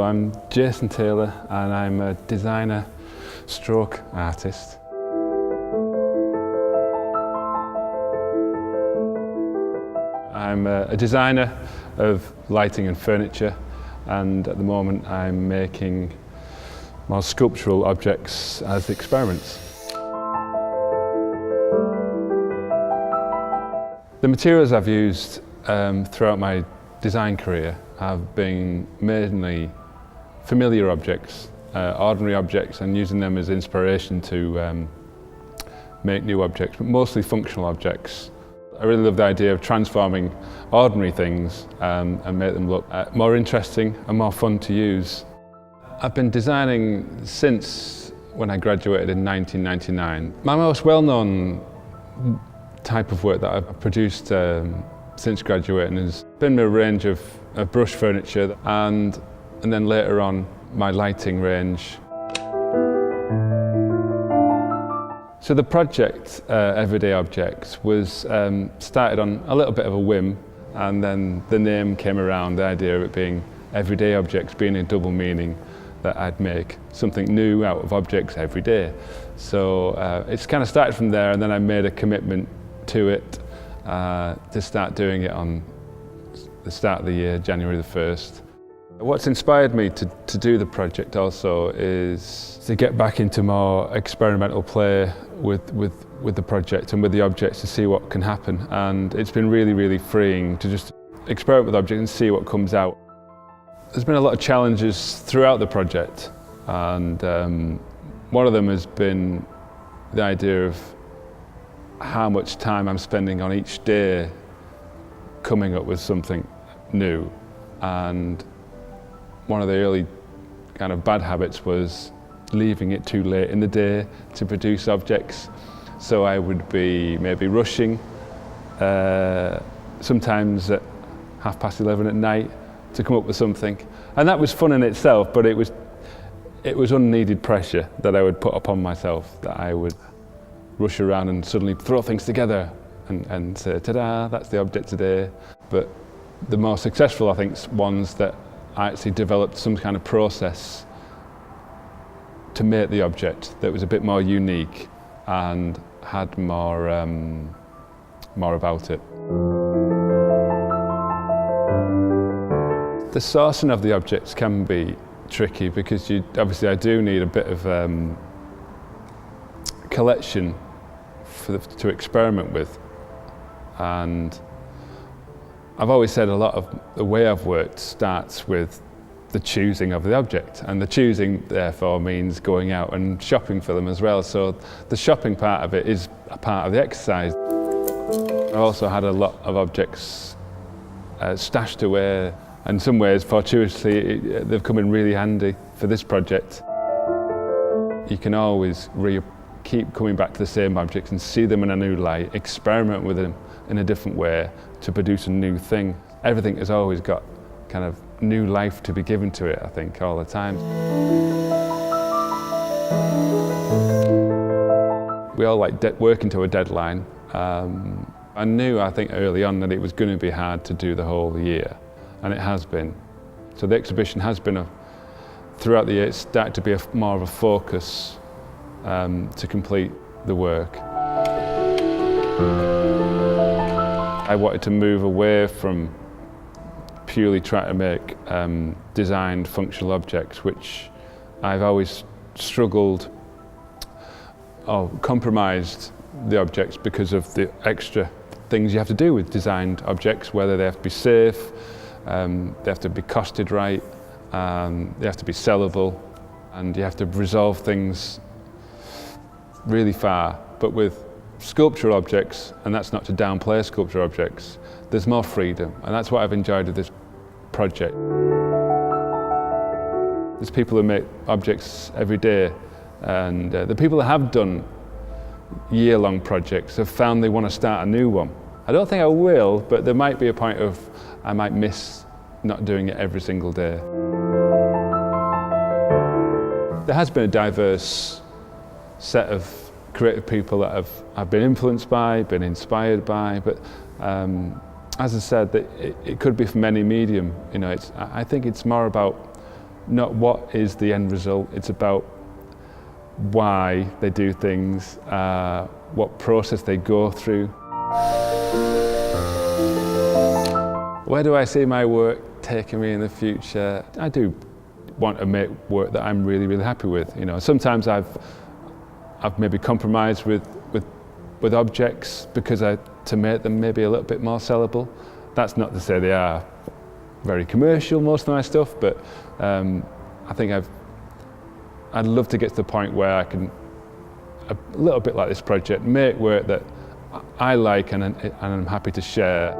I'm Jason Taylor and I'm a designer stroke artist. I'm a designer of lighting and furniture, and at the moment I'm making more sculptural objects as experiments. The materials I've used throughout my design career have been mainly familiar objects, ordinary objects, and using them as inspiration to make new objects, but mostly functional objects. I really love the idea of transforming ordinary things and make them look more interesting and more fun to use. I've been designing since when I graduated in 1999. My most well-known type of work that I've produced since graduating has been a range of brush furniture and then later on my lighting range. So the project, Everyday Objects, was started on a little bit of a whim, and then the name came around, the idea of it being Everyday Objects being a double meaning, that I'd make something new out of objects every day. So it's kind of started from there, and then I made a commitment to it to start doing it on the start of the year, January the 1st. What's inspired me to do the project also is to get back into more experimental play with the project and with the objects to see what can happen. And it's been really, really freeing to just experiment with objects and see what comes out. There's been a lot of challenges throughout the project, and one of them has been the idea of how much time I'm spending on each day coming up with something new. And one of the early kind of bad habits was leaving it too late in the day to produce objects. So I would be maybe rushing, sometimes at 11:30 at night, to come up with something. And that was fun in itself, but it was unneeded pressure that I would put upon myself, that I would rush around and suddenly throw things together and say, ta-da, that's the object today. But the more successful, I think, ones that I actually developed some kind of process to make the object that was a bit more unique and had more about it. The sourcing of the objects can be tricky because obviously I do need a bit of collection to experiment with, and I've always said a lot of the way I've worked starts with the choosing of the object, and the choosing therefore means going out and shopping for them as well. So the shopping part of it is a part of the exercise. I've also had a lot of objects stashed away, and in some ways, fortuitously, they've come in really handy for this project. You can always keep coming back to the same objects and see them in a new light, experiment with them in a different way to produce a new thing. Everything has always got kind of new life to be given to it, I think, all the time. We all like working to a deadline. I knew, I think, early on that it was going to be hard to do the whole year, and it has been. So the exhibition has been throughout the year, it's started to be more of a focus to complete the work. I wanted to move away from purely trying to make designed functional objects, which I've always struggled or compromised the objects because of the extra things you have to do with designed objects, whether they have to be safe, they have to be costed right, they have to be sellable, and you have to resolve things really far. But with sculptural objects, and that's not to downplay sculptural objects, there's more freedom, and that's what I've enjoyed with this project. There's people who make objects every day, and the people that have done year-long projects have found they want to start a new one. I don't think I will, but there might be a point of I might miss not doing it every single day. There has been a diverse set of creative people that I've been influenced by, been inspired by, but as I said, it could be from any medium. You know, I think it's more about not what is the end result. It's about why they do things, what process they go through. Where do I see my work taking me in the future? I do want to make work that I'm really, really happy with. You know, sometimes I've maybe compromised with objects to make them maybe a little bit more sellable. That's not to say they are very commercial, most of my stuff, but I think I'd love to get to the point where I can, a little bit like this project, make work that I like and I'm happy to share.